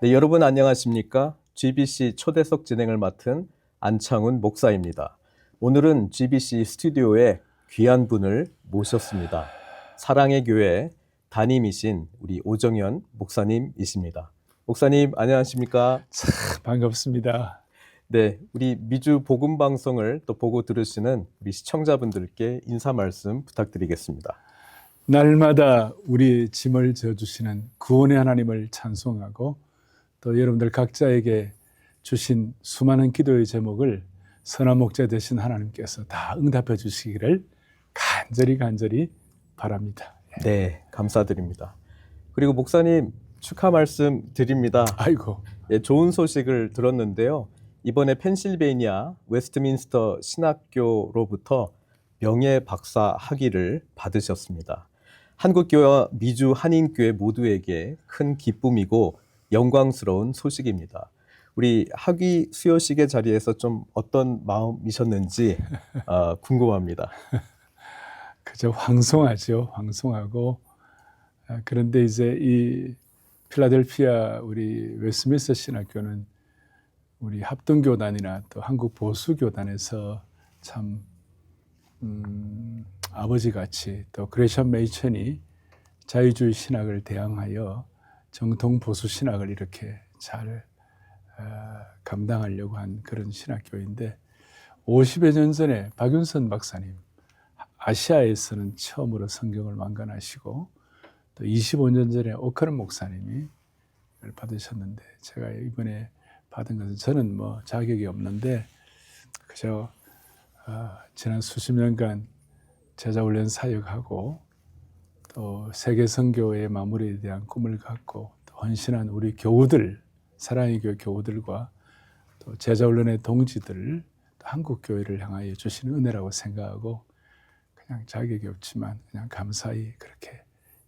네, 여러분 안녕하십니까? GBC 초대석 진행을 맡은 안창훈 목사입니다. 오늘은 GBC 스튜디오에 귀한 분을 모셨습니다. 사랑의 교회 담임이신 우리 오정현 목사님이십니다. 목사님 안녕하십니까? 참 반갑습니다. 네, 우리 미주 복음 방송을 또 보고 들으시는 우리 시청자분들께 인사 말씀 부탁드리겠습니다. 날마다 우리 짐을 져주시는 구원의 하나님을 찬송하고 또 여러분들 각자에게 주신 수많은 기도의 제목을 선한 목자 되신 하나님께서 다 응답해 주시기를 간절히 바랍니다. 네, 감사드립니다. 그리고 목사님 축하 말씀 드립니다. 아이고, 예, 좋은 소식을 들었는데요. 이번에 펜실베이니아 웨스트민스터 신학교로부터 명예 박사 학위를 받으셨습니다. 한국교회와 미주 한인교회 모두에게 큰 기쁨이고 영광스러운 소식입니다. 우리 학위 수여식의 자리에서 좀 어떤 마음이셨는지 궁금합니다. 그저 황송하죠. 황송하고 그런데 이제 이 필라델피아 우리 웨스트민스터 신학교는 우리 합동교단이나 또 한국 보수교단에서 참 아버지같이 또 그레션 메이천이 자유주의 신학을 대항하여 정통 보수 신학을 이렇게 잘 감당하려고 한 그런 신학교인데 50여 년 전에 박윤선 박사님 아시아에서는 처음으로 성경을 완간하시고 또 25년 전에 오카른 목사님이 받으셨는데 제가 이번에 받은 것은 저는 뭐 자격이 없는데 그저 지난 수십 년간 제자훈련 사역하고 또 세계 선교의 마무리에 대한 꿈을 갖고 또 헌신한 우리 교우들, 사랑의 교회 교우들과 또 제자훈련의 동지들, 또 한국 교회를 향하여 주시는 은혜라고 생각하고 그냥 자격이 없지만 그냥 감사히 그렇게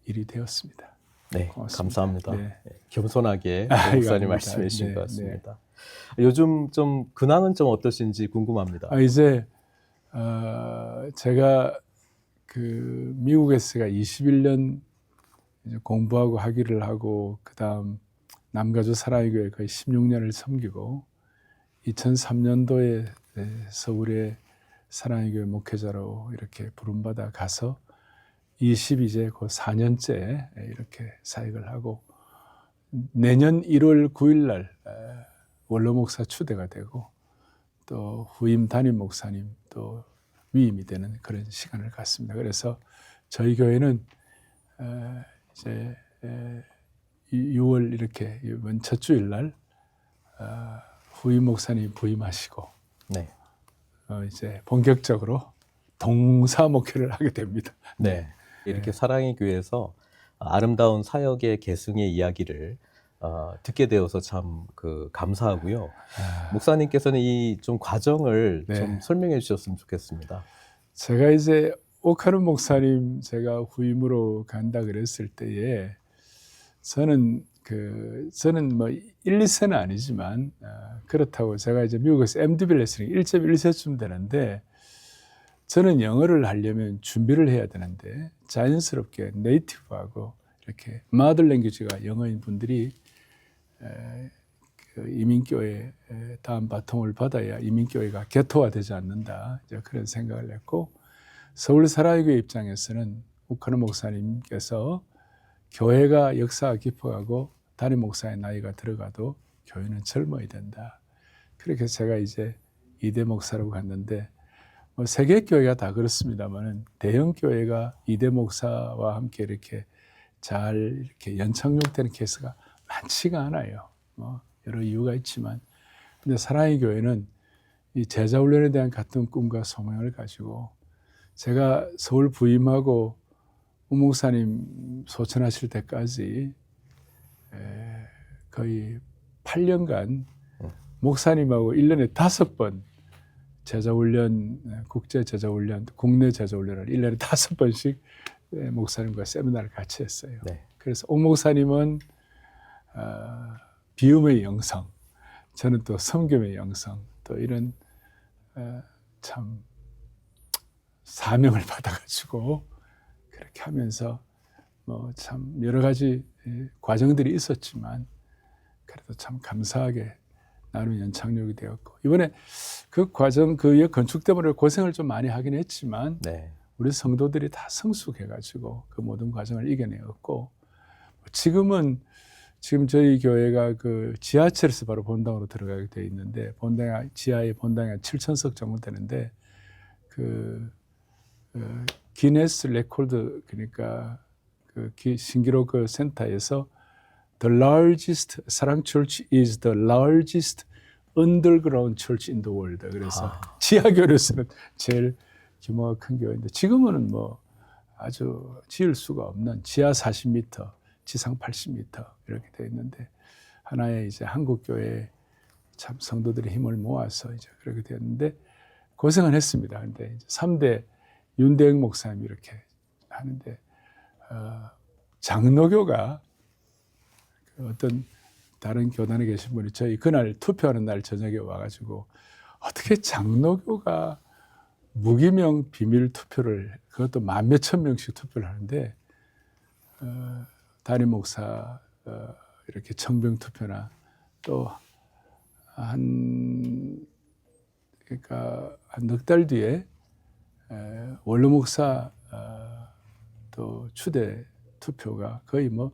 일이 되었습니다. 네, 고맙습니다. 감사합니다. 네. 겸손하게 목사님 말씀해 주신 네, 것 같습니다. 요즘 좀 근황은 좀 어떠신지 궁금합니다. 이제 제가 그 미국에서 21년 이제 공부하고 학위를 하고 그다음 남가주 사랑의 교회 거의 16년을 섬기고 2003년도에 서울의 사랑의 교회 목회자로 이렇게 부름받아 가서 이제 그 4년째 이렇게 사역을 하고 내년 1월 9일 날 원로 목사 추대가 되고 또 후임 담임 목사님 또 위임이 되는 그런 시간을 갖습니다. 그래서 저희 교회는 이제 6월 이렇게 이번 첫 주일 날 후임 목사님 부임하시고 네. 이제 본격적으로 동사 목회를 하게 됩니다. 네. 이렇게 사랑의 교회에서 아름다운 사역의 계승의 이야기를 듣게 되어서 참 감사하고요. 목사님께서는 이 좀 과정을 네. 좀 설명해 주셨으면 좋겠습니다. 제가 이제 오카른 목사님 제가 후임으로 간다 그랬을 때에 저는 뭐 1, 2세는 아니지만 그렇다고 제가 이제 미국에서 MDB를 했으니까 1.1세쯤 되는데 저는 영어를 하려면 준비를 해야 되는데 자연스럽게 네이티브하고 이렇게 마더 랭귀지가 영어인 분들이 그 이민교회 다음 바통을 받아야 이민교회가 개토화되지 않는다 이제 그런 생각을 했고 서울 사랑의 교회 입장에서는 오카른 목사님께서 교회가 역사가 깊어가고 담임 목사의 나이가 들어가도 교회는 젊어야 된다. 그렇게 제가 이제 2대 목사라고 갔는데 뭐 세계 교회가 다 그렇습니다만은 대형 교회가 2대 목사와 함께 이렇게 잘 이렇게 연착륙되는 케이스가 많지가 않아요. 뭐 여러 이유가 있지만, 근데 사랑의 교회는 이 제자 훈련에 대한 같은 꿈과 소망을 가지고 제가 서울 부임하고 우 목사님 소천하실 때까지 거의 8년간 목사님하고 1년에 5번 제자훈련, 국제 제자훈련, 국내 제자훈련을 1년에 5번씩 목사님과 세미나를 같이 했어요. 네. 그래서 옥 목사님은 비움의 영성, 저는 또 섬김의 영성, 또 이런 참 사명을 받아가지고 그렇게 하면서 뭐 참 여러 가지 과정들이 있었지만 그래도 참 감사하게 나름 연착륙이 되었고 이번에 그 과정 그 건축 때문에 고생을 좀 많이 하긴 했지만 네. 우리 성도들이 다 성숙해가지고 그 모든 과정을 이겨내었고 지금 저희 교회가 그 지하철에서 바로 본당으로 들어가게 돼 있는데 지하에 본당이 한 7,000석 정도 되는데 그 기네스 레코드 그러니까 그 신기록 그 센터에서 The largest 사랑 church is the largest underground church in the world. 그래서 지하 교회로서는 제일 규모가 큰 교회인데 지금은 뭐 아주 지을 수가 없는 지하 40m, 지상 80m 이렇게 돼 있는데 하나의 이제 한국 교회 참 성도들의 힘을 모아서 이제 그렇게 됐는데 고생은 했습니다. 근데 이제 3대 윤대영 목사님 이렇게 하는데 장로교가 어떤 다른 교단에 계신 분이 저희 그날 투표하는 날 저녁에 와가지고 어떻게 장로교가 무기명 비밀 투표를 그것도 만 몇천 명씩 투표를 하는데 담임 목사 이렇게 청병 투표나 또 그러니까 한 넉 달 뒤에 원로 목사 또 추대 투표가 거의 뭐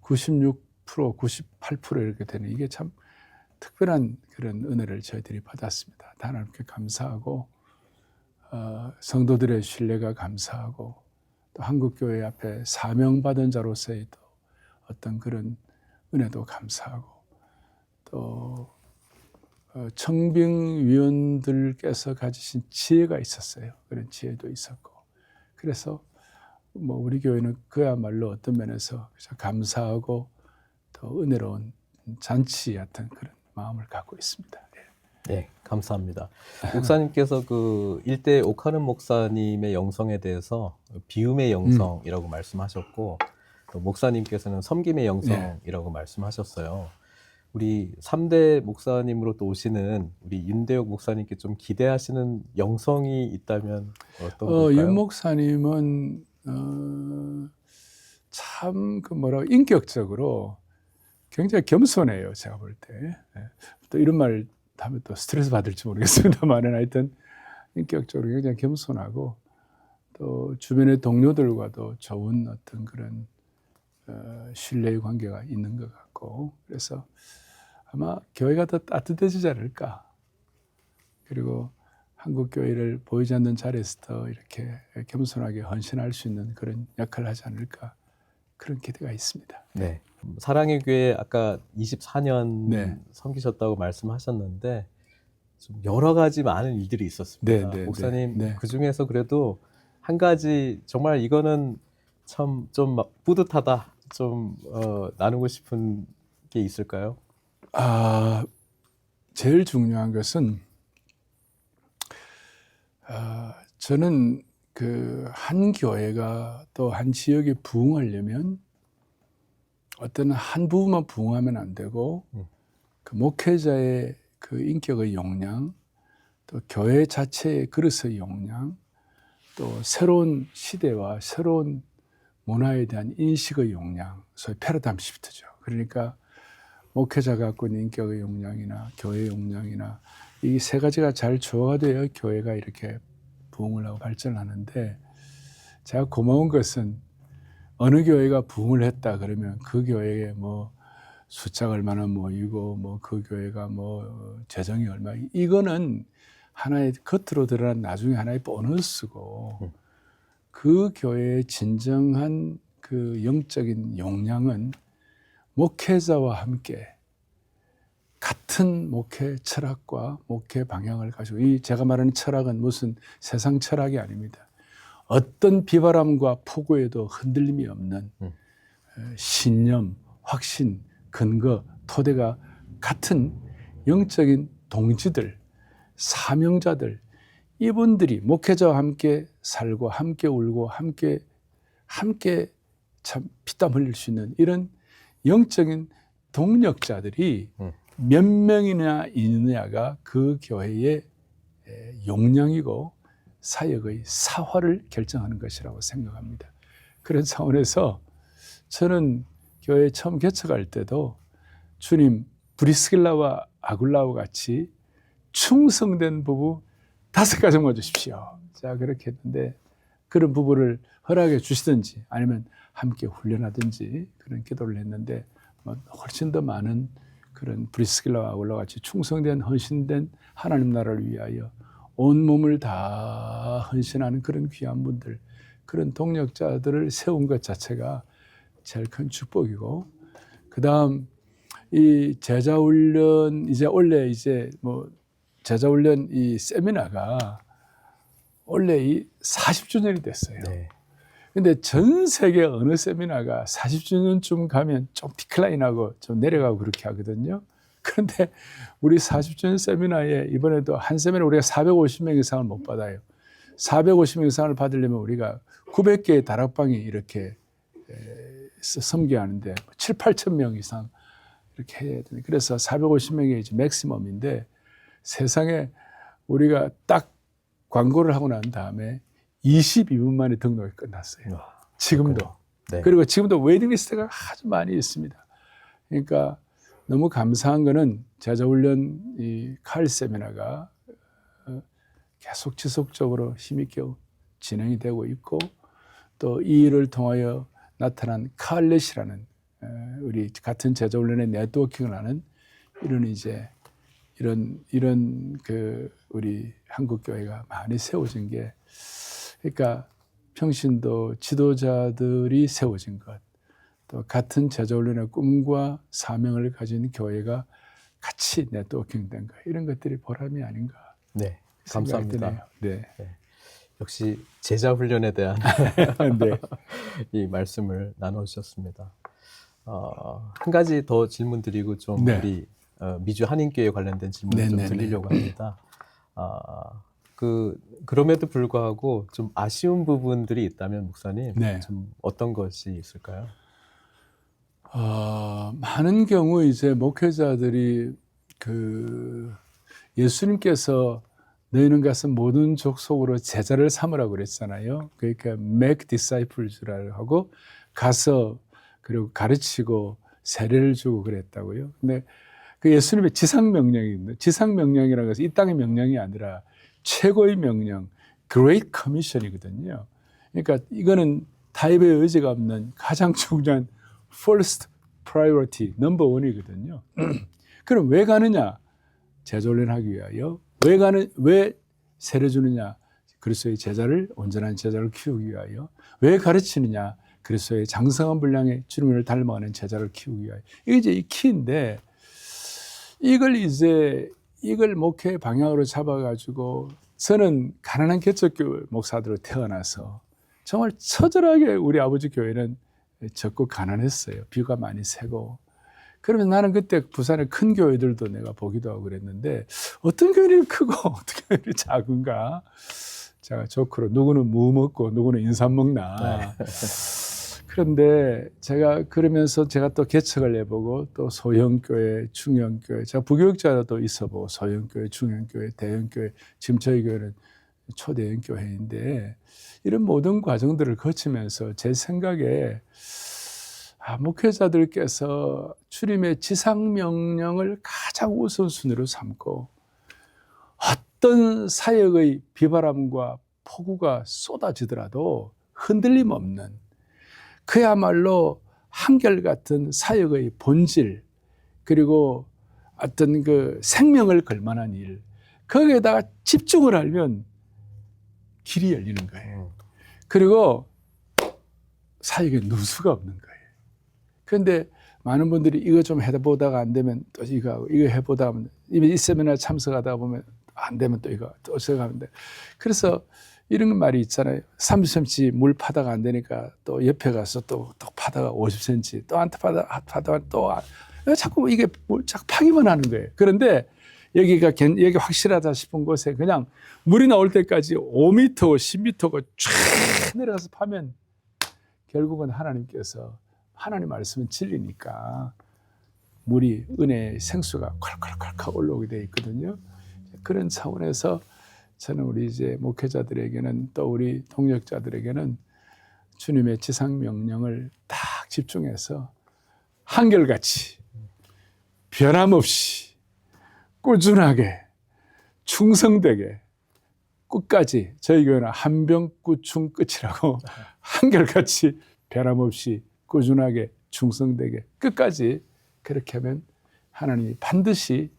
96%, 98% 이렇게 되는 이게 참 특별한 그런 은혜를 저희들이 받았습니다. 하나님께 감사하고 성도들의 신뢰가 감사하고 또 한국교회 앞에 사명받은 자로서의 또 어떤 그런 은혜도 감사하고 또 청빙위원들께서 가지신 지혜가 있었어요. 그런 지혜도 있었고 그래서 뭐 우리 교회는 그야말로 어떤 면에서 감사하고 또 은혜로운 잔치 같은 그런 마음을 갖고 있습니다. 네, 감사합니다. 목사님께서 그 일대 오카는 목사님의 영성에 대해서 비움의 영성이라고 말씀하셨고 또 목사님께서는 섬김의 영성이라고 말씀하셨어요. 우리 3대 목사님으로 또 오시는 우리 윤대옥 목사님께 좀 기대하시는 영성이 있다면 어떤 걸까요? 윤 목사님은 참 그 인격적으로 굉장히 겸손해요. 제가 볼 때. 또 이런 말 하면 또 스트레스 받을지 모르겠습니다만 하여튼 인격적으로 굉장히 겸손하고 또 주변의 동료들과도 좋은 어떤 그런 신뢰의 관계가 있는 것 같고 그래서 아마 교회가 더 따뜻해지지 않을까. 그리고 한국 교회를 보이지 않는 자리에서 더 이렇게 겸손하게 헌신할 수 있는 그런 역할을 하지 않을까. 그런 기대가 있습니다. 네. 사랑의 교회 아까 24년 네. 섬기셨다고 말씀하셨는데 좀 여러 가지 많은 일들이 있었습니다. 목사님 그 중에서 그래도 한 가지 정말 이거는 참 좀 뿌듯하다 좀 나누고 싶은 게 있을까요? 제일 중요한 것은 저는 그 한 교회가 또 한 지역에 부흥하려면 어떤 한 부분만 부흥하면 안 되고 그 목회자의 그 인격의 역량 또 교회 자체의 그릇의 역량 또 새로운 시대와 새로운 문화에 대한 인식의 역량 소위 패러다임 시프트죠. 그러니까 목회자가 갖고 있는 인격의 역량이나 교회의 역량이나 이 세 가지가 잘 조화가 되어 교회가 이렇게 부흥을 하고 발전하는데 제가 고마운 것은 어느 교회가 부흥을 했다 그러면 그 교회에 뭐 숫자가 얼마나 모이고 뭐 그 교회가 뭐 재정이 얼마 이거는 하나의 겉으로 드러난 나중에 하나의 보너스고 그 교회의 진정한 그 영적인 역량은 목회자와 함께 같은 목회 철학과 목회 방향을 가지고 이 제가 말하는 철학은 무슨 세상 철학이 아닙니다. 어떤 비바람과 폭우에도 흔들림이 없는 신념, 확신, 근거, 토대가 같은 영적인 동지들, 사명자들 이분들이 목회자와 함께 살고 함께 울고 함께 참 피땀 흘릴 수 있는 이런 영적인 동력자들이 몇 명이나 있느냐가 그 교회의 역량이고 사역의 사화를 결정하는 것이라고 생각합니다. 그런 차원에서 저는 교회 처음 개척할 때도 주님 브리스길라와 아굴라와 같이 충성된 부부 5가정만 주십시오. 자, 그렇게 했는데 그런 부부를 허락해 주시든지 아니면 함께 훈련하든지 그런 기도를 했는데 훨씬 더 많은 그런 브리스길라와 아굴라와 같이 충성된 헌신된 하나님 나라를 위하여 온몸을 다 헌신하는 그런 귀한 분들, 그런 동력자들을 세운 것 자체가 제일 큰 축복이고, 그다음 이 제자훈련 이제 원래 이제 뭐 제자훈련 이 세미나가 원래 이 40주년이 됐어요. 네. 근데 전 세계 어느 세미나가 40주년쯤 가면 좀 디클라인하고 좀 내려가고 그렇게 하거든요. 그런데 우리 40주년 세미나에 이번에도 한 세미나 우리가 450명 이상을 못 받아요. 450명 이상을 받으려면 우리가 900개의 다락방이 이렇게 섬겨하는데 7, 8천 명 이상 이렇게 해야 되는. 그래서 450명이 이제 맥시멈인데 세상에 우리가 딱 광고를 하고 난 다음에 22분 만에 등록이 끝났어요. 지금도. 네. 그리고 지금도 웨이팅 리스트가 아주 많이 있습니다. 그러니까 너무 감사한 거는 제자훈련 이 칼 세미나가 계속 지속적으로 힘있게 진행이 되고 있고, 또 이 일을 통하여 나타난 칼렛이라는 우리 같은 제자훈련의 네트워킹을 하는 이런 이제 이런 그 우리 한국 교회가 많이 세워진 게, 그러니까 평신도 지도자들이 세워진 것, 또 같은 제자훈련의 꿈과 사명을 가진 교회가 같이 네트워킹된 것, 이런 것들이 보람이 아닌가. 네, 감사합니다. 네. 역시 제자 훈련에 대한 네. 이 말씀을 나눠주셨습니다. 한 가지 더 질문 드리고 좀 네. 우리 미주 한인교회 관련된 질문을 좀 드리려고 합니다. 그럼에도 불구하고 좀 아쉬운 부분들이 있다면 목사님, 네. 좀 어떤 것이 있을까요? 많은 경우 이제 목회자들이 예수님께서 너희는 가서 모든 족속으로 제자를 삼으라고 그랬잖아요. 그러니까 make disciples라고 하고 가서 그리고 가르치고 세례를 주고 그랬다고요. 근데 그 예수님의 지상명령입니다. 지상명령이라는 것은 이 땅의 명령이 아니라 최고의 명령, Great Commission이거든요. 그러니까 이거는 타협의 의지가 없는 가장 중요한 first priority, number one이거든요. 그럼 왜 가느냐? 제자훈련하기 위하여. 왜 세례 주느냐? 그리스도의 제자를, 온전한 제자를 키우기 위하여. 왜 가르치느냐? 그리스도의 장성한 분량의 주님을 닮아가는 제자를 키우기 위하여. 이게 이제 이 키인데, 이걸 목회 방향으로 잡아가지고, 저는 가난한 개척교회 목사들로 태어나서 정말 처절하게 우리 아버지 교회는 적고 가난했어요. 비가 많이 새고. 그러면 나는 그때 부산의 큰 교회들도 내가 보기도 하고 그랬는데, 어떤 교회는 크고 어떤 교회는 작은가? 제가 조크로 누구는 무 먹고 누구는 인삼 먹나. 네. 그런데 제가 그러면서 제가 또 개척을 해보고 또 소형교회, 중형교회, 제가 부교육자도 있어보고 소형교회, 중형교회, 대형교회, 지금 저희 교회는 초대형 교회인데, 이런 모든 과정들을 거치면서 제 생각에 목회자들께서 주님의 지상명령을 가장 우선순위로 삼고 어떤 사역의 비바람과 폭우가 쏟아지더라도 흔들림 없는, 그야말로 한결같은 사역의 본질, 그리고 어떤 그 생명을 걸만한 일, 거기에다가 집중을 하면 길이 열리는 거예요. 그리고 사역에 누수가 없는 거예요. 그런데 많은 분들이 이거 좀 해보다가 안 되면 또 이거 하고, 이거 해보다가 하면, 이 세미나 참석하다 보면 안 되면 또 이거 또 생각하면 돼. 그래서 이런 말이 있잖아요. 30cm 물 파다가 안 되니까 또 옆에 가서 또 파다가 50cm, 또 한테 파다가 또 자꾸 이게 뭘 자꾸 파기만 하는 거예요. 그런데 여기 확실하다 싶은 곳에 그냥 물이 나올 때까지 5m, 10m가 쫙 내려가서 파면 결국은 하나님께서, 하나님 말씀은 진리니까 물이, 은혜의 생수가 콸콸콸콸 올라오게 되어 있거든요. 그런 차원에서 저는 우리 이제 목회자들에게는, 또 우리 동력자들에게는 주님의 지상 명령을 딱 집중해서 한결같이 변함없이 꾸준하게 충성되게 끝까지 저희 교회는 한병꾸충 끝이라고 한결같이 변함없이 꾸준하게 충성되게 끝까지 그렇게 하면 하나님이 반드시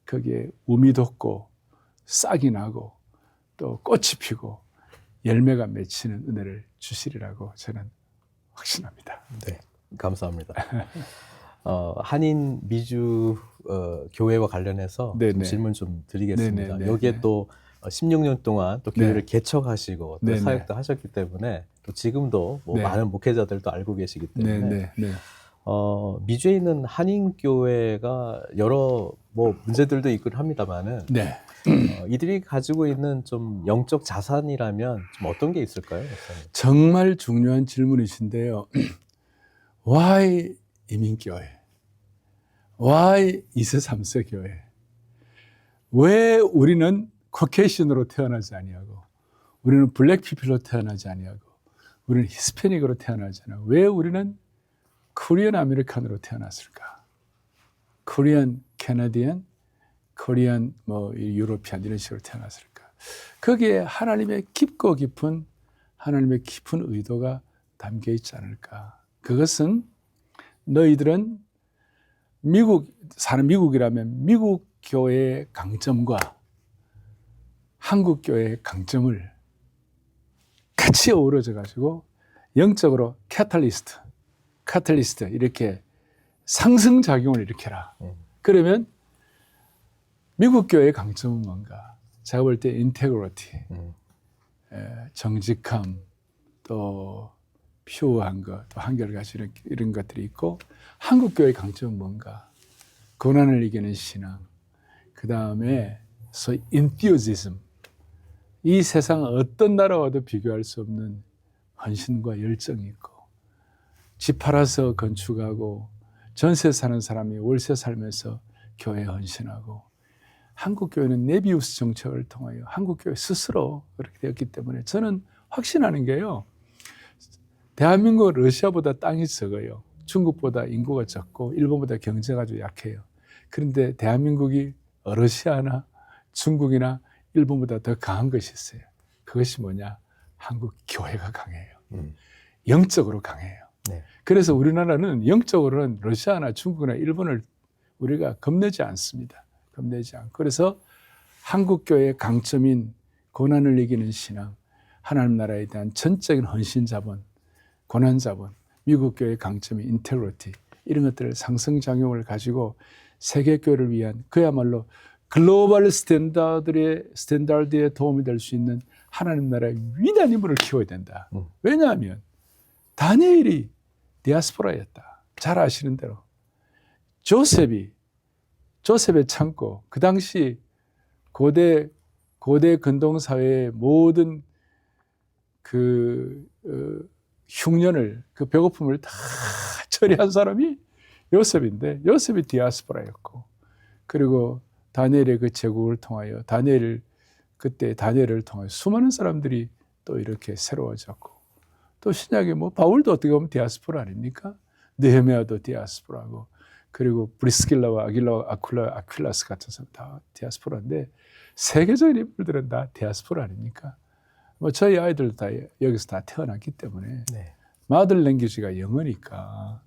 거기에 우미 돋고 싹이 나고 또 꽃이 피고 열매가 맺히는 은혜를 주시리라고 저는 확신합니다. 네, 감사합니다. 한인 미주 교회와 관련해서 좀 질문 좀 드리겠습니다. 네네. 여기에 또 16년 동안 또 교회를 개척하시고 또 네네. 사역도 하셨기 때문에 또 지금도 뭐 네. 많은 목회자들도 알고 계시기 때문에 네. 미주에 있는 한인 교회가 여러 뭐 문제들도 있긴 합니다만은 네. 이들이 가지고 있는 좀 영적 자산이라면 좀 어떤 게 있을까요, 목사님? 정말 중요한 질문이신데요. Why 이민교회? Why 2세 3세 교회? 왜 우리는 코케이션으로 태어나지 아니하고 우리는 블랙피플로 태어나지 아니하고 우리는 히스패닉으로 태어나지 아니하고 왜 우리는 코리안 아메리칸으로 태어났을까? 코리안 캐나디안, 코리안 뭐 유로피안 이런 식으로 태어났을까? 거기에 하나님의 깊고 깊은 하나님의 깊은 의도가 담겨 있지 않을까? 그것은 너희들은 사는 미국이라면 미국 교회의 강점과 한국 교회의 강점을 같이 어우러져 가지고 영적으로 카탈리스트 이렇게 상승작용을 일으켜라. 그러면 미국 교회의 강점은 뭔가? 제가 볼 때 인테그리티, 정직함, 또 퓨어한 것, 또 한결같이 이런 것들이 있고 한국 교회의 강점은 뭔가? 고난을 이기는 신앙, 그 다음에 소위 인티오지즘, 이 세상 어떤 나라와도 비교할 수 없는 헌신과 열정이 있고 집 팔아서 건축하고 전세 사는 사람이 월세 살면서 교회에 헌신하고 한국 교회는 네비우스 정책을 통하여 한국 교회 스스로 그렇게 되었기 때문에 저는 확신하는 게요. 대한민국은 러시아보다 땅이 적어요. 중국보다 인구가 적고 일본보다 경제가 아주 약해요. 그런데 대한민국이 러시아나 중국이나 일본보다 더 강한 것이 있어요. 그것이 뭐냐? 한국 교회가 강해요. 영적으로 강해요. 네. 그래서 우리나라는 영적으로는 러시아나 중국이나 일본을 우리가 겁내지 않습니다. 겁내지 않고. 그래서 한국 교회의 강점인 고난을 이기는 신앙, 하나님 나라에 대한 전적인 헌신 자본, 고난 자본, 미국 교회의 강점인 인테그리티 이런 것들을 상승작용을 가지고 세계 교회를 위한 그야말로 글로벌 스탠다드에 도움이 될 수 있는 하나님 나라의 위대한 인물을 키워야 된다. 왜냐하면 다니엘이 디아스포라였다. 잘 아시는 대로 조셉의 창고, 그 당시 고대 근동 사회의 모든 그 흉년을, 그 배고픔을 다 처리한 사람이 요셉인데, 요셉이 디아스포라였고, 그리고 다니엘의 그 제국을 통하여 그때 다니엘을 통하여 수많은 사람들이 또 이렇게 새로워졌고, 또 신약에 뭐 바울도 어떻게 보면 디아스포라 아닙니까? 느헤미야도 디아스포라고, 그리고 브리스길라와 아퀴라스 같은 사람 다 디아스포라인데 세계적인 인물들은 다 디아스포라 아닙니까? 뭐 저희 아이들도 다 여기서 다 태어났기 때문에 마들 랭귀지가 영어니까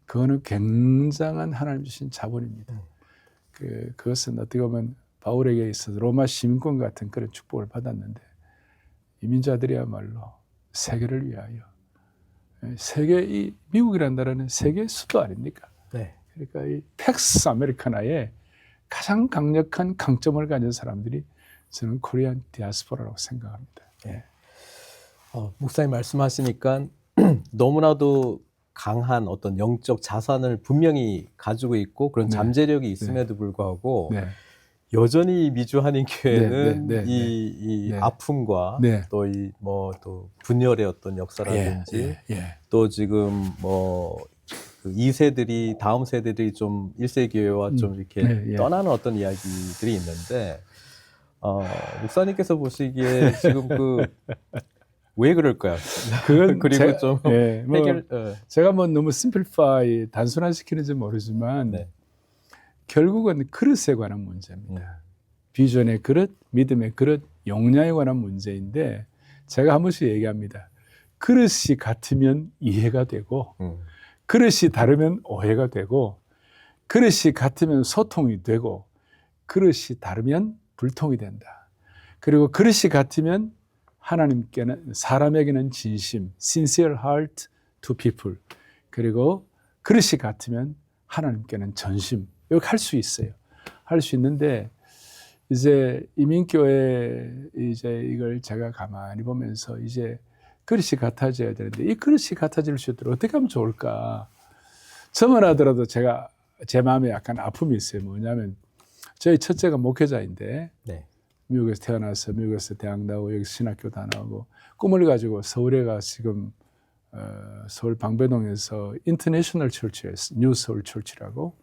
그거는 굉장한 하나님 주신 자본입니다. 그것은 어떻게 보면 바울에게 있어서 로마 시민권 같은 그런 축복을 받았는데 이민자들이야말로 세계를 위하여 이 미국이라는 나라는 세계의 수도 아닙니까? 네. 그러니까 이 팩스 아메리카나의 가장 강력한 강점을 가진 사람들이 저는 코리안 디아스포라라고 생각합니다. 예. 목사님 말씀하시니까 너무나도 강한 어떤 영적 자산을 분명히 가지고 있고 그런 잠재력이 있음에도 불구하고 여전히 미주 한인교회는 이 아픔과 또 이 또 분열의 어떤 역사라든지 또 지금 그 2세들이 다음 세대들이 좀 1세 교회와 좀 이렇게 떠나는 어떤 이야기들이 있는데 목사님께서 보시기에 지금 왜 그럴까요? 그리고 좀 해결. 제가 뭐 너무 심플파이 단순화시키는지 모르지만 결국은 그릇에 관한 문제입니다. 비전의 그릇, 믿음의 그릇, 역량에 관한 문제인데 제가 한 번씩 얘기합니다. 그릇이 같으면 이해가 되고 그릇이 다르면 오해가 되고 그릇이 같으면 소통이 되고 그릇이 다르면 불통이 된다. 그리고 그릇이 같으면 하나님께는 사람에게는 진심, sincere heart to people. 그리고 그릇이 같으면 하나님께는 전심. 이렇게 할 수 있어요. 할 수 있는데 이제 이민교회 이제 이걸 제가 가만히 보면서 이제 그릇이 같아져야 되는데 이 그릇이 같아질 수 있도록 어떻게 하면 좋을까? 저만 하더라도 제가 제 마음에 약간 아픔이 있어요. 뭐냐면 저희 첫째가 목회자인데 네. 미국에서 태어나서 미국에서 대학 나오고 여기서 신학교 다 나오고 꿈을 가지고 서울에 가 지금 서울 방배동에서 인터내셔널 철치에 뉴 서울 철치라고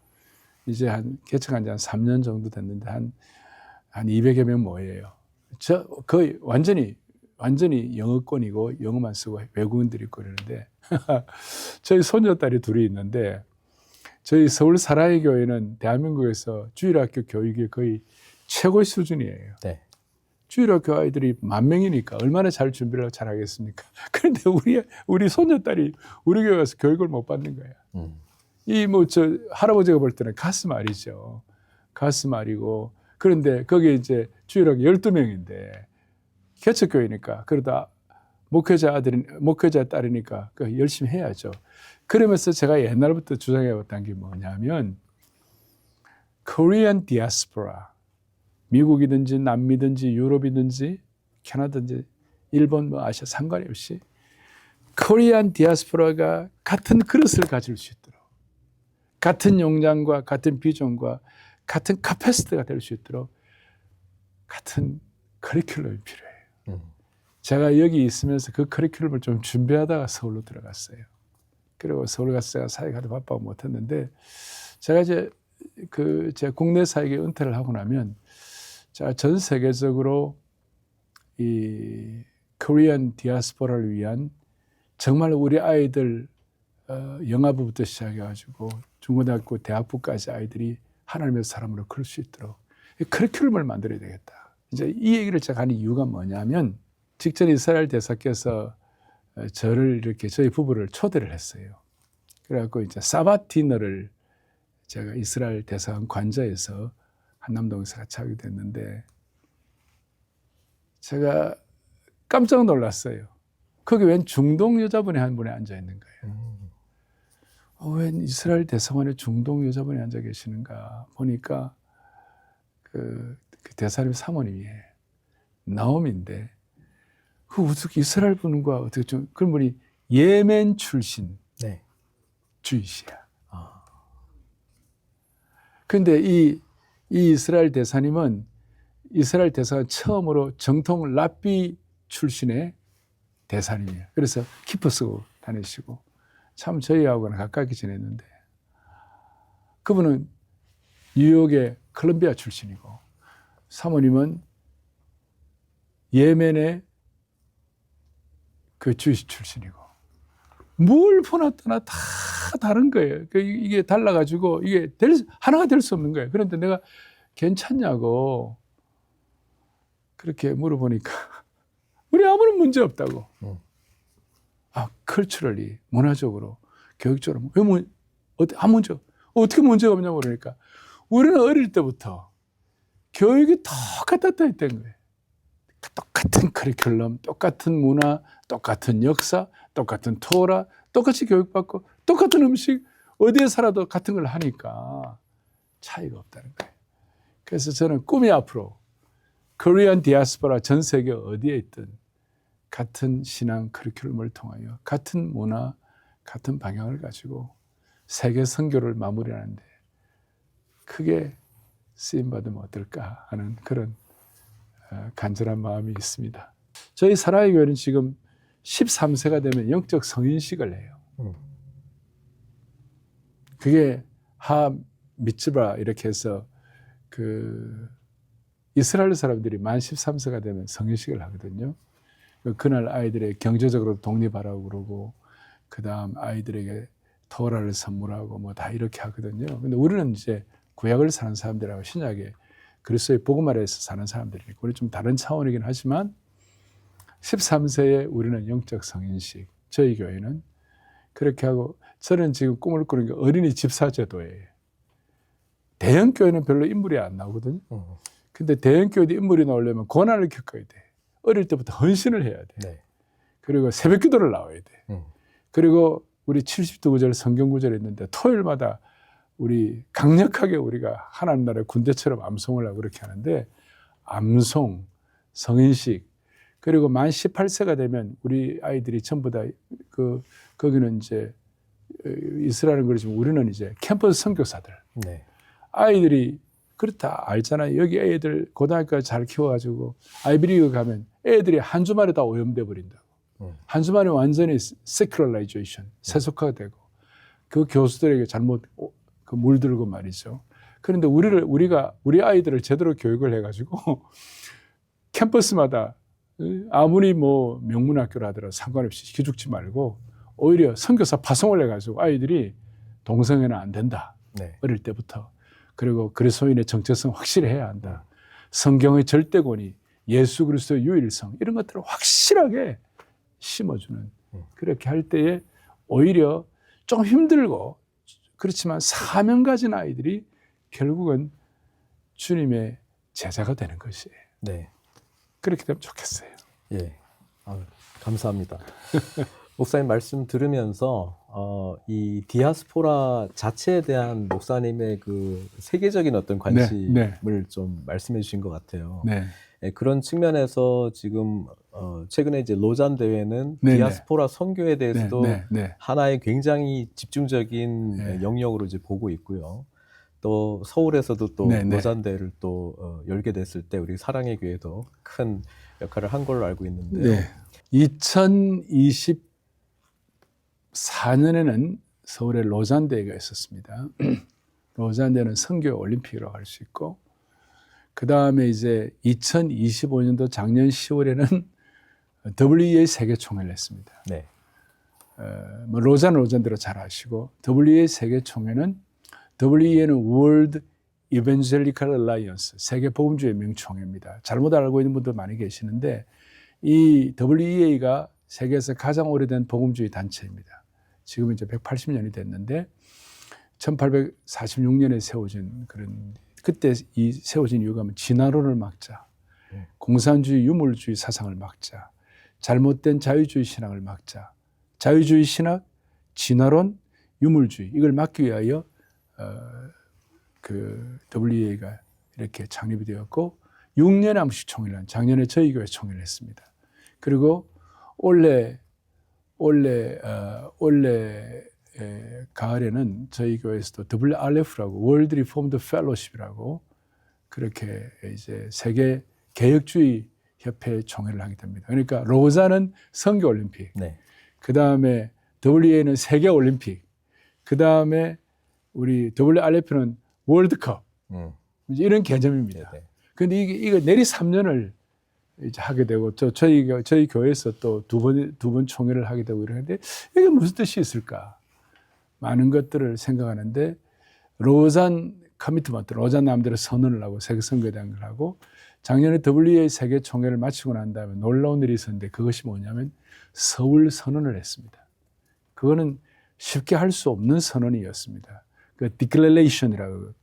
이제 한 개척한 지 한 3년 정도 됐는데 한 200여 명 모여요. 저 거의 완전히 영어권이고 영어만 쓰고 외국인들이 있고 그러는데 저희 손녀딸이 둘이 있는데 저희 서울 사라이 교회는 대한민국에서 주일학교 교육이 거의 최고 수준이에요. 네. 주일학교 아이들이 10,000명이니까 얼마나 잘 준비를 잘하겠습니까? 그런데 우리 손녀딸이 우리 교회 가서 교육을 못 받는 거야. 이 뭐 저 할아버지가 볼 때는 가스말이죠. 가스말이고 그런데 거기 이제 주일학교 12명인데 개척교회니까 그러다 목회자 딸이니까 열심히 해야죠. 그러면서 제가 옛날부터 주장해왔던 게 뭐냐면 Korean diaspora 미국이든지 남미든지 유럽이든지 캐나다든지 일본 뭐 아시아 상관이 없이 코리안 디아스포라가 같은 그릇을 가질 수 있도록 같은 역량과 같은 비전과 같은 카패시티가 될 수 있도록 같은 커리큘럼이 필요해요. 제가 여기 있으면서 그 커리큘럼을 좀 준비하다가 서울로 들어갔어요. 그리고 서울 가서 제가 사역하다 바빠서 못했는데 제가 이제 제 국내 사역에 은퇴를 하고 나면 자, 전 세계적으로 이 코리안 디아스포라를 위한 정말 우리 아이들 영아부부터 시작해가지고 중고등학교, 대학부까지 아이들이 하나님의 사람으로 클 수 있도록 커리큘럼을 만들어야 되겠다. 이제 이 얘기를 제가 하는 이유가 뭐냐면 직전 이스라엘 대사께서 저희 부부를 초대를 했어요. 그래갖고 이제 사bat 디너를 제가 이스라엘 대사관 관저에서 한남동에서 같이 하게 됐는데 제가 깜짝 놀랐어요. 거기 웬 중동 여자분이 한 분이 앉아 있는 거예요. 웬 이스라엘 대사관에 중동 여자분이 앉아 계시는가 보니까 그 대사님 사모님이에요. 나옴인데 어떻게 이스라엘 분과 어떻게 좀 그런 분이 예멘 출신 네. 주이시야. 그런데 이 이스라엘 대사님은 이스라엘 대사관 처음으로 정통 랍비 출신의 대사님이에요. 그래서 키퍼 쓰고 다니시고 참 저희하고는 가깝게 지냈는데 그분은 뉴욕의 콜롬비아 출신이고 사모님은 예멘의 그 주이시 출신이고 뭘 보나 떠나 다 다른 거예요. 이게 달라가지고 이게 하나가 될 수 없는 거예요. 그런데 내가 괜찮냐고 그렇게 물어보니까 우리 아무런 문제 없다고. 컬처럴리 문화적으로 교육적으로 아무 문제 어떻게 문제가 없냐고 그러니까 우리는 어릴 때부터 교육이 똑같았다 했던 거예요. 똑같은 커리큘럼, 똑같은 문화, 똑같은 역사, 똑같은 토라, 똑같이 교육받고 똑같은 음식 어디에 살아도 같은 걸 하니까 차이가 없다는 거예요. 그래서 저는 꿈이 앞으로 코리안 디아스포라 전 세계 어디에 있든 같은 신앙 커리큘럼을 통하여 같은 문화, 같은 방향을 가지고 세계 선교를 마무리하는데 크게 쓰임받으면 어떨까 하는 그런 간절한 마음이 있습니다. 저희 사라이 교회는 지금 13세가 되면 영적 성인식을 해요. 그게 하 미츠바 이렇게 해서 이스라엘 사람들이 만 13세가 되면 성인식을 하거든요. 그날 아이들의 경제적으로 독립하라고 그러고 그 다음 아이들에게 토라를 선물하고 뭐 다 이렇게 하거든요. 근데 우리는 이제 구약을 사는 사람들하고 신약에 그리스도의 복음 아래에서 사는 사람들이니까 우리 좀 다른 차원이긴 하지만 13세에 우리는 영적 성인식, 저희 교회는 그렇게 하고 저는 지금 꿈을 꾸는 게 어린이 집사제도예요. 대형 교회는 별로 인물이 안 나오거든요. 근데 대형 교회도 인물이 나오려면 고난을 겪어야 돼. 어릴 때부터 헌신을 해야 돼. 네. 그리고 새벽 기도를 나와야 돼. 그리고 우리 70도 구절 성경 구절이 있는데 토요일마다 우리 강력하게 우리가 하나님 나라의 군대처럼 암송을 하고 그렇게 하는데 암송, 성인식 그리고 만 18세가 되면 우리 아이들이 전부 다 거기는 이제 이스라엘은 그렇지만 우리는 이제 캠퍼스 선교사들. 네. 아이들이 그렇다 알잖아요. 여기 애들 고등학교까지 잘 키워가지고 아이비리그 가면 애들이 한 주만에 다 오염돼 버린다고. 한 주만에 완전히 세큘러라이제이션, 세속화가 되고 그 교수들에게 잘못 물들고 말이죠. 그런데 우리 아이들을 제대로 교육을 해가지고 캠퍼스마다 아무리 뭐 명문학교를 하더라도 상관없이 기죽지 말고 오히려 선교사 파송을 해가지고 아이들이 동성애는 안 된다. 네. 어릴 때부터. 그리고 그리스도인의 정체성 확실히 해야 한다. 성경의 절대권이 예수 그리스도의 유일성 이런 것들을 확실하게 심어주는 그렇게 할 때에 오히려 좀 힘들고 그렇지만 사명 가진 아이들이 결국은 주님의 제자가 되는 것이에요. 네. 그렇게 되면 좋겠어요. 예. 감사합니다. 목사님 말씀 들으면서 이 디아스포라 자체에 대한 목사님의 그 세계적인 어떤 관심을 좀 말씀해 주신 것 같아요. 네. 예, 그런 측면에서 지금 최근에 이제 로잔 대회는 네, 디아스포라 선교에 대해서도 네. 하나의 굉장히 집중적인 영역으로 이제 보고 있고요. 또 서울에서도 또 로잔 대회를 또 열게 됐을 때 우리 사랑의 교회도 큰 역할을 한 걸로 알고 있는데요. 네. 2024년에는 서울에 로잔 대회가 있었습니다. 로잔 대회는 선교 올림픽이라고 할 수 있고 그 다음에 이제 2025년도 작년 10월에는 WEA 세계 총회를 했습니다. 네. 뭐 로잔대로 잘 아시고 WEA 세계 총회는 WEA는 World Evangelical Alliance 세계 복음주의 명총회입니다. 잘못 알고 있는 분도 많이 계시는데 이 WEA가 세계에서 가장 오래된 복음주의 단체입니다. 지금 이제 180년이 됐는데 1846년에 세워진 그런 그때 이 세워진 이유가 뭐냐면 진화론을 막자, 공산주의 유물주의 사상을 막자, 잘못된 자유주의 신앙을 막자, 자유주의 신학, 진화론, 유물주의 이걸 막기 위하여 그 WEA가 이렇게 창립이 되었고 6년에 한 번씩 총회를 한 작년에 저희 교회 총회를 했습니다. 그리고 올해 가을에는 저희 교회에서도 WRF라고 월드 리폼드 펠로십이라고 그렇게 이제 세계 개혁주의 협회 총회를 하게 됩니다. 그러니까 로자는 선교 올림픽, 네. 그 다음에 WEA는 세계 올림픽, 그 다음에 우리 WRF는 월드컵 이런 개념입니다. 그런데 이거 내리 3년을 이제 하게 되고 저희 교회에서 또 두 번 총회를 하게 되고 이러는데 이게 무슨 뜻이 있을까? 많은 것들을 생각하는데 로잔 커미트먼트, 로잔 남들의 선언을 하고 세계 선거에 대한 걸 하고 작년에 WEA 세계 총회를 마치고 난 다음에 놀라운 일이 있었는데 그것이 뭐냐면 서울 선언을 했습니다. 그거는 쉽게 할 수 없는 선언이었습니다. 그 declaration이라고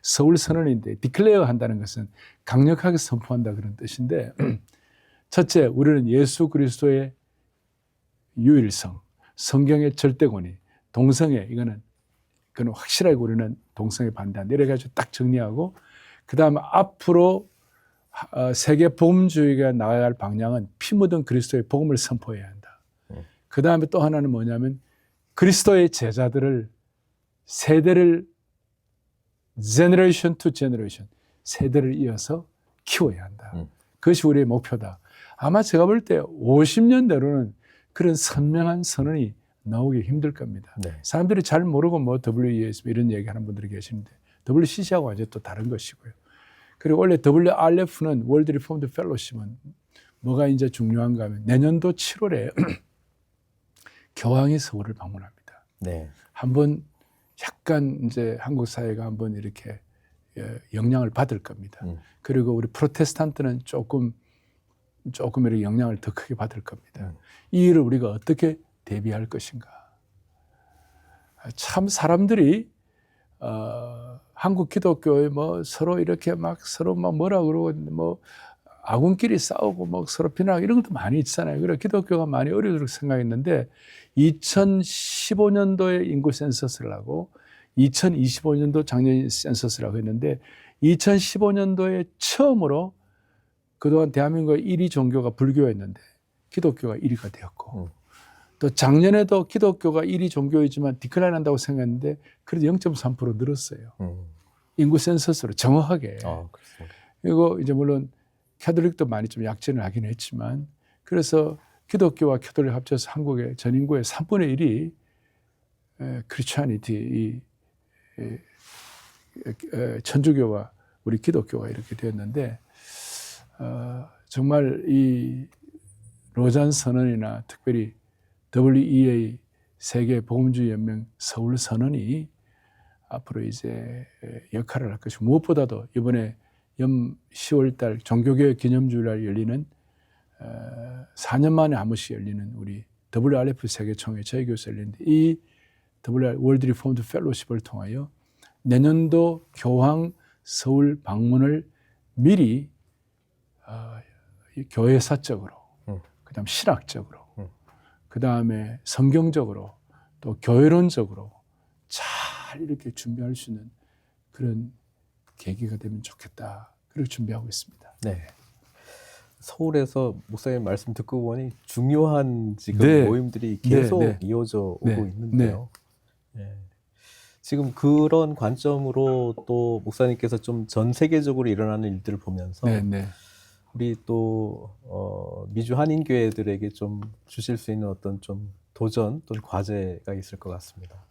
서울 선언인데 declare 한다는 것은 강력하게 선포한다 그런 뜻인데 첫째 우리는 예수 그리스도의 유일성, 성경의 절대권위, 동성애 그건 확실하게 우리는 동성애 반대한다. 이래가지고 딱 정리하고 그 다음에 앞으로 세계 복음주의가 나아갈 방향은 피 묻은 그리스도의 복음을 선포해야 한다. 그 다음에 또 하나는 뭐냐면 그리스도의 제자들을 세대를 generation to generation 세대를 이어서 키워야 한다. 그것이 우리의 목표다. 아마 제가 볼 때 50년 대로는 그런 선명한 선언이 나오기 힘들 겁니다. 네. 사람들이 잘 모르고 뭐 WES 이런 얘기하는 분들이 계시는데 WCC하고 완전히 또 다른 것이고요. 그리고 원래 WRF는 월드 리폼드 펠로십은 뭐가 이제 중요한가 하면 내년도 7월에 교황이 서울을 방문합니다. 네. 한번 약간 이제 한국 사회가 한번 이렇게 영향을 받을 겁니다. 그리고 우리 프로테스탄트는 조금 이렇게 영향을 더 크게 받을 겁니다. 이 일을 우리가 어떻게 대비할 것인가. 참 사람들이 한국 기독교에 뭐 서로 이렇게 막 서로 막 뭐라 그러고 뭐 아군끼리 싸우고 뭐 서로 비난하고 이런 것도 많이 있잖아요. 그래서 기독교가 많이 어려울 생각했는데 2015년도에 인구 센서스를 하고 2025년도 작년 센서스라고 했는데 2015년도에 처음으로 그동안 대한민국의 1위 종교가 불교였는데 기독교가 1위가 되었고 또 작년에도 기독교가 1위 종교이지만 디클라인 한다고 생각했는데 그래도 0.3% 늘었어요. 인구 센서스로 정확하게. 그렇습니다. 그리고 이제 물론 캐톨릭도 많이 좀 약진을 하긴 했지만 그래서 기독교와 캐톨릭 합쳐서 한국의 전 인구의 3분의 1이 크리스찬이티, 천주교와 우리 기독교가 이렇게 되었는데 정말 이 로잔 선언이나 특별히 WEA 세계 복음주의 연맹 서울 선언이 앞으로 이제 역할을 할 것이고 무엇보다도 이번에 10월 달 종교개혁 기념주일날 열리는 4년 만에 한 번씩 열리는 우리 WRF 세계총회 저희 교회에서 열리는데 이 WR 월드 리폼드 펠로십을 통하여 내년도 교황 서울 방문을 미리 교회사적으로 그다음 신학적으로 그다음에 성경적으로 또 교회론적으로 잘 이렇게 준비할 수 있는 그런 계기가 되면 좋겠다. 그렇게 준비하고 있습니다. 네. 서울에서 목사님 말씀 듣고 보니 중요한 지금 네. 모임들이 계속 네. 이어져 오고 네. 있는데요. 네. 지금 그런 관점으로 또 목사님께서 좀 전 세계적으로 일어나는 일들을 보면서 우리 또 미주 한인교회들에게 좀 주실 수 있는 어떤 좀 도전 또는 과제가 있을 것 같습니다.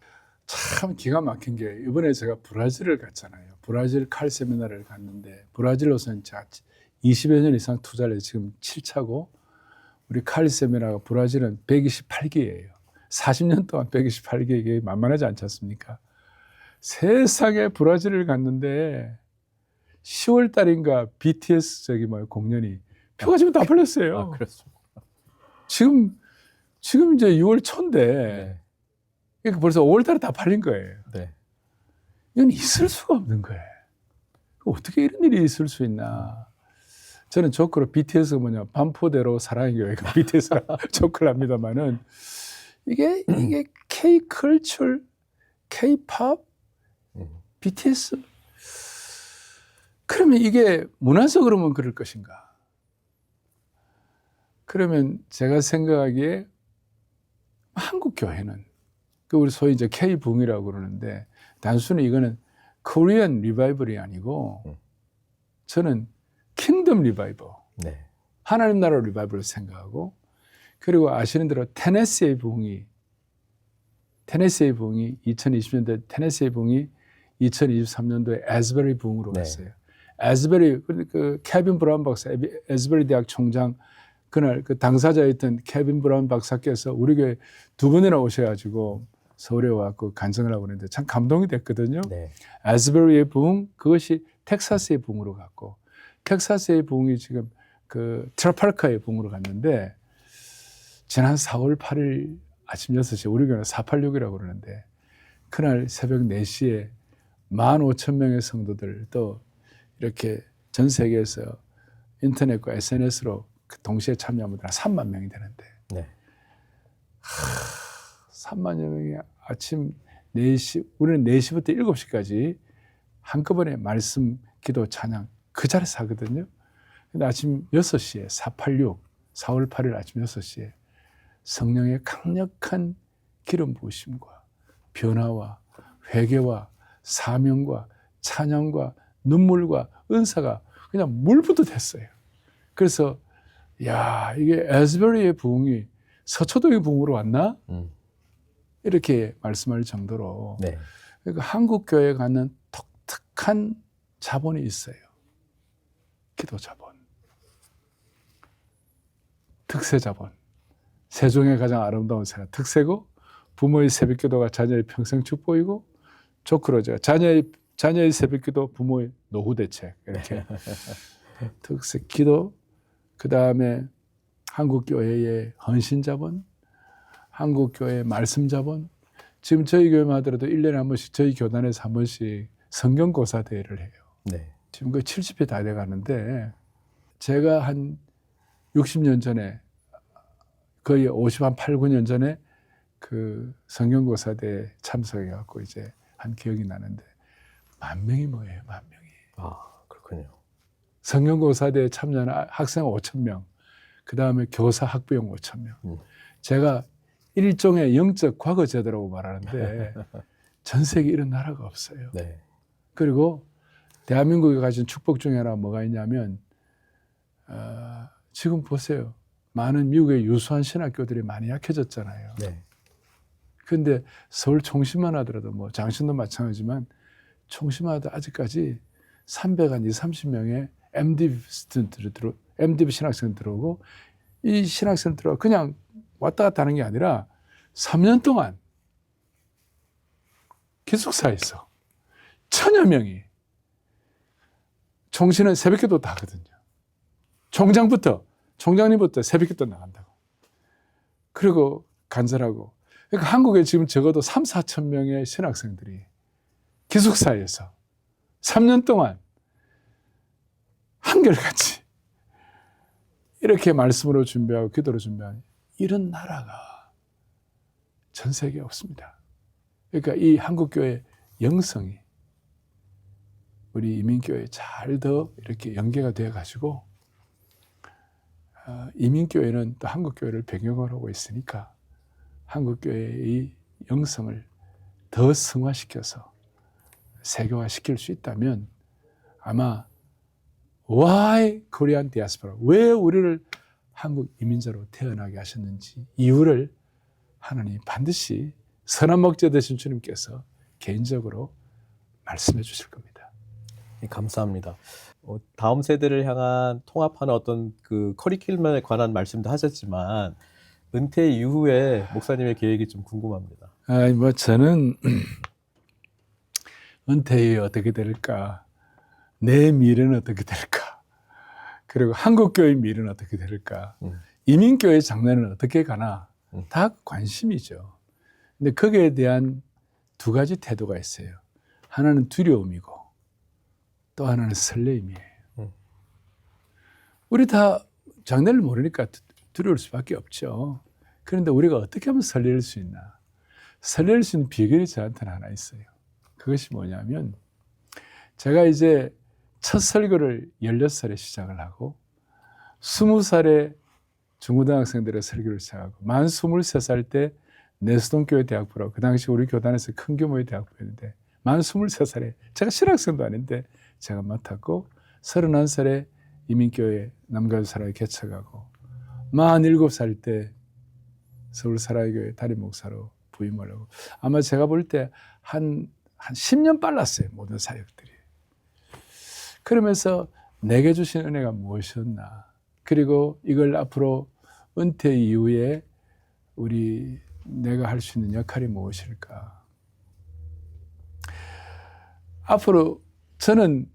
참 기가 막힌 게 이번에 제가 브라질을 갔잖아요. 브라질 칼 세미나를 갔는데 브라질로서는 제가 20여 년 이상 투자를 해서 지금 7차고 우리 칼 세미나가 브라질은 128개예요. 40년 동안 128개 이게 만만하지 않지 않습니까? 세상에 브라질을 갔는데 10월 달인가 BTS 공연이 표가 지금 다 팔렸어요. 그렇습니다. 지금 이제 6월 초인데 그러니까 벌써 5월 달에 다 팔린 거예요. 네. 이건 있을 수가 없는 거예요. 어떻게 이런 일이 있을 수 있나. 저는 조크로 BTS가 뭐냐 반포대로 사랑의 교회가 BTS라 조크를 합니다만은 이게 K-컬처, K-팝, BTS 그러면 이게 문화적으로만 그럴 것인가? 그러면 제가 생각하기에 한국 교회는 그 우리 소위 이제 K-붕이라고 그러는데 단순히 이거는 코리안 리바이벌이 아니고 저는 킹덤 리바이벌, 하나님 나라 리바이벌을 생각하고 그리고 아시는 대로 테네시의 붕이 2020년도에 테네시의 붕이 2023년도에 에스베리 붕으로 갔어요. 에스베리 그 케빈 브라운 박사, 에스베리 대학 총장 그날 그 당사자였던 케빈 브라운 박사께서 우리 교회 2번이나 오셔가지고 서울에 와서 간증을 하고 있는데 참 감동이 됐거든요. 에스베리의 붕 그것이 텍사스의 붕으로 갔고 텍사스의 붕이 지금 그 트라팔카의 붕으로 갔는데 지난 4월 8일 아침 6시 우리 교회는 486이라고 그러는데 그날 새벽 4시에 15,000명의 성도들 또 이렇게 전 세계에서 인터넷과 SNS로 동시에 참여하면 3만 명이 되는데 3만여 명이 아침 4시 우리는 4시부터 7시까지 한꺼번에 말씀, 기도, 찬양 그 자리에서 하거든요. 근데 아침 6시에 4월 8일 아침 6시에 성령의 강력한 기름 부으심과 변화와 회개와 사명과 찬양과 눈물과 은사가 그냥 물부터 됐어요. 그래서 야 이게 에스베리의 부흥이 서초동의 부흥으로 왔나? 이렇게 말씀할 정도로 그러니까 한국 교회에 갖는 독특한 자본이 있어요. 기도 자본, 특세 자본. 세종의 가장 아름다운 새가 특세고 부모의 새벽기도가 자녀의 평생 축복이고 조크로 제가 자녀의 새벽기도, 부모의 노후 대책 이렇게 특색 기도, 그 다음에 한국 교회의 헌신 자본, 한국 교회의 말씀 자본. 지금 저희 교회만 하더라도 1년에 한 번씩 저희 교단에서 한 번씩 성경고사 대회를 해요. 네. 지금 거의 70회 다 돼 가는데 제가 한 60년 전에 거의 58, 9년 전에 그 성경고사 대회 참석해 갖고 이제 한 기억이 나는데 10,000명이 모여요. 10,000명이. 아, 그렇군요. 성경고사 대회 참여하는 학생 5,000명. 그다음에 교사 학부형 5,000명. 제가 일종의 영적 과거 제도라고 말하는데 전 세계 이런 나라가 없어요. 네. 그리고 대한민국이 가진 축복 중에 하나가 뭐가 있냐면 지금 보세요. 많은 미국의 유수한 신학교들이 많이 약해졌잖아요. 네. 그런데 서울 총시만 하더라도 뭐 장신도 마찬가지지만 총시만 하더라도 아직까지 300한 230명의 MDB 신학생 들어오고 이 신학생 들어가 그냥 왔다 갔다 하는 게 아니라 3년 동안 기숙사에서 1,000여 명이 총시는 새벽기도 다 하거든요. 총장님부터 새벽기도 나간다고. 그리고 간절하고. 그러니까 한국에 지금 적어도 3, 4천 명의 신학생들이 기숙사에서 3년 동안 한결같이 이렇게 말씀으로 준비하고 기도로 준비하는 이런 나라가 전 세계에 없습니다. 그러니까 이 한국교회 영성이 우리 이민교회에 잘 더 이렇게 연계가 되어가지고 이민교회는 또 한국교회를 배경으로 하고 있으니까 한국교회의 영성을 더 승화시켜서 세계화시킬 수 있다면 아마 Why Korean Diaspora? 왜 우리를 한국 이민자로 태어나게 하셨는지 이유를 하나님 반드시 선한 목자 되신 주님께서 개인적으로 말씀해 주실 겁니다. 감사합니다. 다음 세대를 향한 통합하는 어떤 그 커리큘럼에 관한 말씀도 하셨지만 은퇴 이후에 목사님의 계획이 좀 궁금합니다. 뭐 저는 은퇴 이후에 어떻게 될까? 내 미래는 어떻게 될까? 그리고 한국교회 미래는 어떻게 될까? 이민교회 장래는 어떻게 가나? 다 관심이죠. 근데 거기에 대한 두 가지 태도가 있어요. 하나는 두려움이고 또 하나는 설레임이에요. 우리 다 장래를 모르니까 두려울 수밖에 없죠. 그런데 우리가 어떻게 하면 설렐 수 있나? 설렐 수 있는 비결이 저한테는 하나 있어요. 그것이 뭐냐면 제가 이제 첫 설교를 16살에 시작을 하고 20살에 중고등학생들의 설교를 시작하고 만 23살 때 내수동교회 대학부라고 그 당시 우리 교단에서 큰 규모의 대학부였는데 만 23살에 제가 신학생도 아닌데 제가 맡았고 31살에 이민교회 남가주사랑에 개척하고 47살 때 서울사랑교회 담임목사로 부임을 하고 아마 제가 볼 때 한 10년 빨랐어요. 모든 사역들이. 그러면서 내게 주신 은혜가 무엇이었나. 그리고 이걸 앞으로 은퇴 이후에 내가 할 수 있는 역할이 무엇일까. 앞으로 저는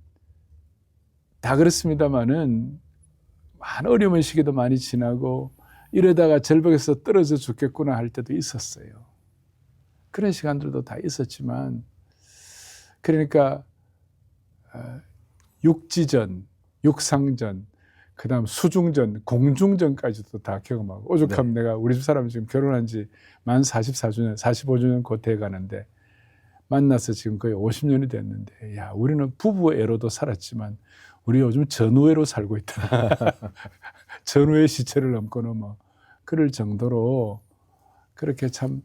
다 그렇습니다만은 많은 어려운 시기도 많이 지나고 이러다가 절벽에서 떨어져 죽겠구나 할 때도 있었어요. 그런 시간들도 다 있었지만 그러니까 육지전, 육상전, 그 다음 수중전, 공중전까지도 다 경험하고 오죽하면 내가 우리 집 사람은 지금 결혼한 지 만 44주년, 45주년 곧 돼가는데 만나서 지금 거의 50년이 됐는데 야 우리는 부부애로도 살았지만 우리 요즘 전우애로 살고 있다. 전우애 시체를 넘고 넘어 그럴 정도로 그렇게 참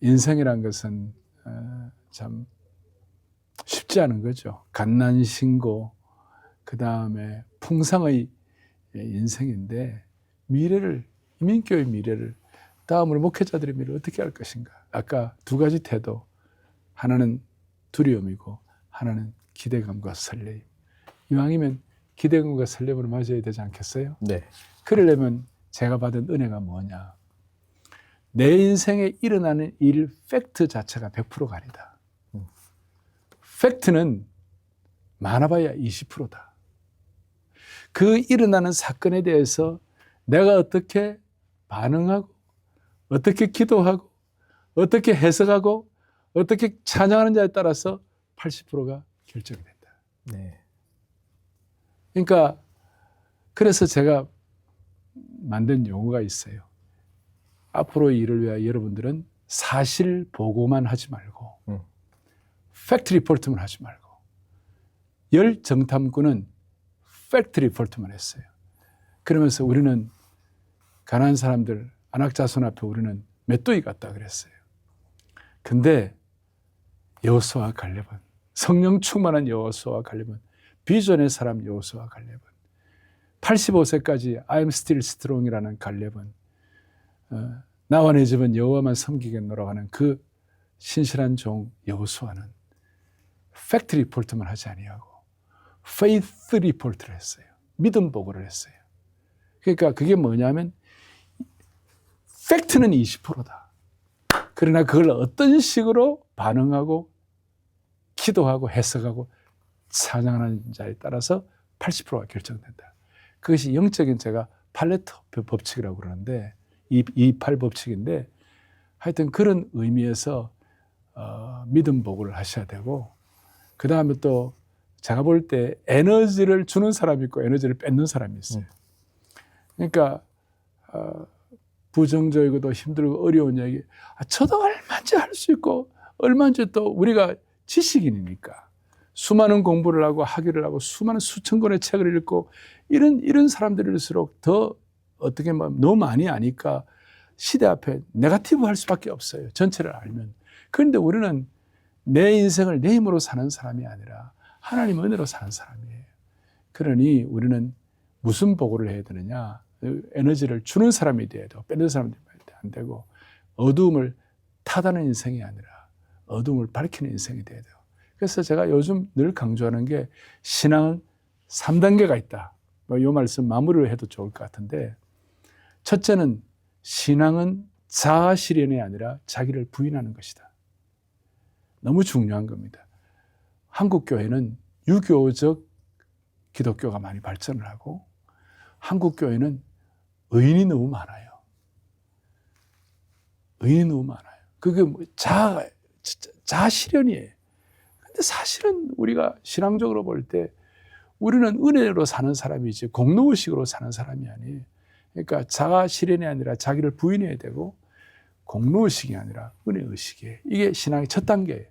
인생이란 것은 참 쉽지 않은 거죠. 갓난신고 그 다음에 풍상의 인생인데 이민교회 미래를 다음으로 목회자들의 미래를 어떻게 할 것인가. 아까 두 가지 태도. 하나는 두려움이고 하나는 기대감과 설레임. 이왕이면 기대감과 설렘으로 맞아야 되지 않겠어요? 네. 그러려면 제가 받은 은혜가 뭐냐. 내 인생에 일어나는 일 팩트 자체가 100%가 아니다. 팩트는 많아봐야 20%다. 그 일어나는 사건에 대해서 내가 어떻게 반응하고 어떻게 기도하고 어떻게 해석하고 어떻게 찬양하느냐에 따라서 80%가 결정이 된다. 네. 그러니까 그래서 제가 만든 용어가 있어요. 앞으로 일을 위하여 여러분들은 사실 보고만 하지 말고 팩트 리포트만 하지 말고 열 정탐꾼은 팩트 리포트만 했어요. 그러면서 우리는 가난한 사람들 안악자손 앞에 우리는 메뚜기 같다 그랬어요. 근데 여호수아와 갈렙은 성령 충만한 여호수아와 갈렙은 비전의 사람 여호수아와 갈렙은 85세까지 I'm still strong이라는 갈렙은 나와 내 집은 여호와만 섬기겠노라 하는 그 신실한 종 여호수아는 팩트 리포트만 하지 아니하고 페이스 리포트를 했어요. 믿음 보고를 했어요. 그러니까 그게 뭐냐면 팩트는 20%다. 그러나 그걸 어떤 식으로 반응하고 기도하고 해석하고 찬양하는 자에 따라서 80%가 결정된다. 그것이 영적인 제가 팔레트 법칙이라고 그러는데 28 법칙인데 하여튼 그런 의미에서 믿음 보고를 하셔야 되고 그 다음에 또 제가 볼 때 에너지를 주는 사람이 있고 에너지를 뺏는 사람이 있어요. 그러니까 부정적이고도 힘들고 어려운 얘기 저도 얼마인지 할 수 있고 얼마인지 또 우리가 지식인이니까 수많은 공부를 하고 학위를 하고 수많은 수천 권의 책을 읽고 이런 사람들일수록 더 어떻게 보면 너무 많이 아니까 시대 앞에 네거티브 할 수밖에 없어요. 전체를 알면. 그런데 우리는 내 인생을 내 힘으로 사는 사람이 아니라 하나님 은혜로 사는 사람이에요. 그러니 우리는 무슨 보고를 해야 되느냐. 에너지를 주는 사람이 돼야 되고 뺏는 사람이 안 되고 어두움을 타다는 인생이 아니라 어두움을 밝히는 인생이 돼야 돼요. 그래서 제가 요즘 늘 강조하는 게 신앙은 3단계가 있다. 이 말씀 마무리를 해도 좋을 것 같은데 첫째는 신앙은 자아 실현이 아니라 자기를 부인하는 것이다. 너무 중요한 겁니다. 한국 교회는 유교적 기독교가 많이 발전을 하고 한국 교회는 의인이 너무 많아요. 의인이 너무 많아요. 그게 자아 실현이에요. 근데 사실은 우리가 신앙적으로 볼 때 우리는 은혜로 사는 사람이지 공로의식으로 사는 사람이 아니에요. 그러니까 자아 실현이 아니라 자기를 부인해야 되고 공로의식이 아니라 은혜의식이에요. 이게 신앙의 첫 단계예요.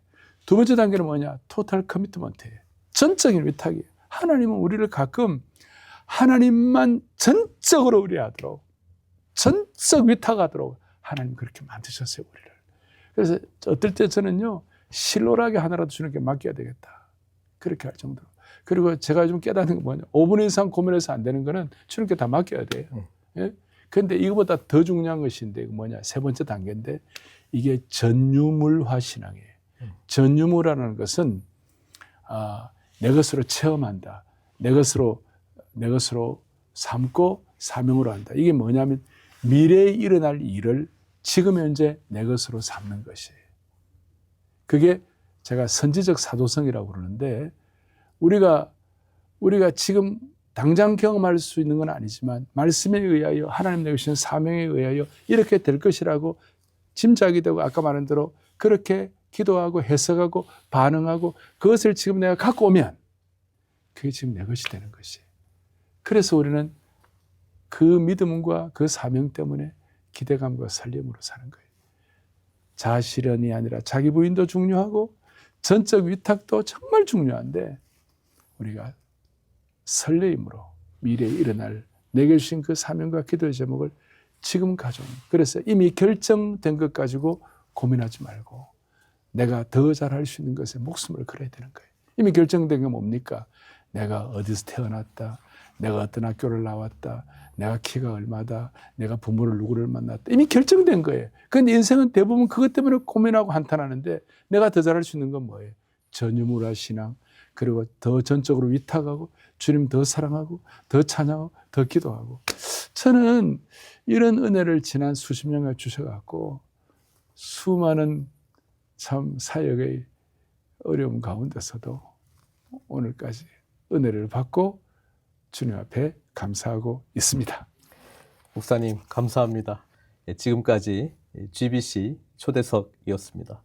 두 번째 단계는 뭐냐? 토탈 커미트먼트예요. 전적인 위탁이에요. 하나님은 우리를 가끔 하나님만 전적으로 의뢰하도록 전적 위탁하도록 하나님 그렇게 만드셨어요. 우리를. 그래서 어떨 때 저는요. 실로라기 하나라도 주님께 맡겨야 되겠다. 그렇게 할 정도로. 그리고 제가 좀 깨닫는 게 뭐냐. 5분 이상 고민해서 안 되는 거는 주님께 다 맡겨야 돼요. 예? 그런데 이거보다 더 중요한 것인데 이거 뭐냐. 세 번째 단계인데 이게 전유물화 신앙이에요. 전유물화라는 것은 내 것으로 체험한다. 내 것으로 삼고 사명으로 한다. 이게 뭐냐면 미래에 일어날 일을 지금 현재 내 것으로 삼는 것이에요. 그게 제가 선지적 사도성이라고 그러는데 우리가 지금 당장 경험할 수 있는 건 아니지만 말씀에 의하여 하나님 내주신 사명에 의하여 이렇게 될 것이라고 짐작이 되고 아까 말한 대로 그렇게 기도하고 해석하고 반응하고 그것을 지금 내가 갖고 오면 그게 지금 내 것이 되는 것이에요. 그래서 우리는 그 믿음과 그 사명 때문에 기대감과 설렘으로 사는 거예요. 자아 실현이 아니라 자기 부인도 중요하고 전적 위탁도 정말 중요한데 우리가 설레임으로 미래에 일어날 내게 주신 그 사명과 기도의 제목을 지금 가져오는. 그래서 이미 결정된 것 가지고 고민하지 말고 내가 더 잘할 수 있는 것에 목숨을 걸어야 되는 거예요. 이미 결정된 게 뭡니까? 내가 어디서 태어났다. 내가 어떤 학교를 나왔다. 내가 키가 얼마다. 내가 부모를 누구를 만났다. 이미 결정된 거예요. 그런데 인생은 대부분 그것 때문에 고민하고 한탄하는데 내가 더 잘할 수 있는 건 뭐예요? 전유물화 신앙. 그리고 더 전적으로 위탁하고 주님 더 사랑하고 더 찬양하고 더 기도하고. 저는 이런 은혜를 지난 수십 년간 주셔갖고 수많은 참 사역의 어려움 가운데서도 오늘까지 은혜를 받고 주님 앞에 감사하고 있습니다. 목사님 감사합니다. 예, 지금까지 GBC 초대석이었습니다.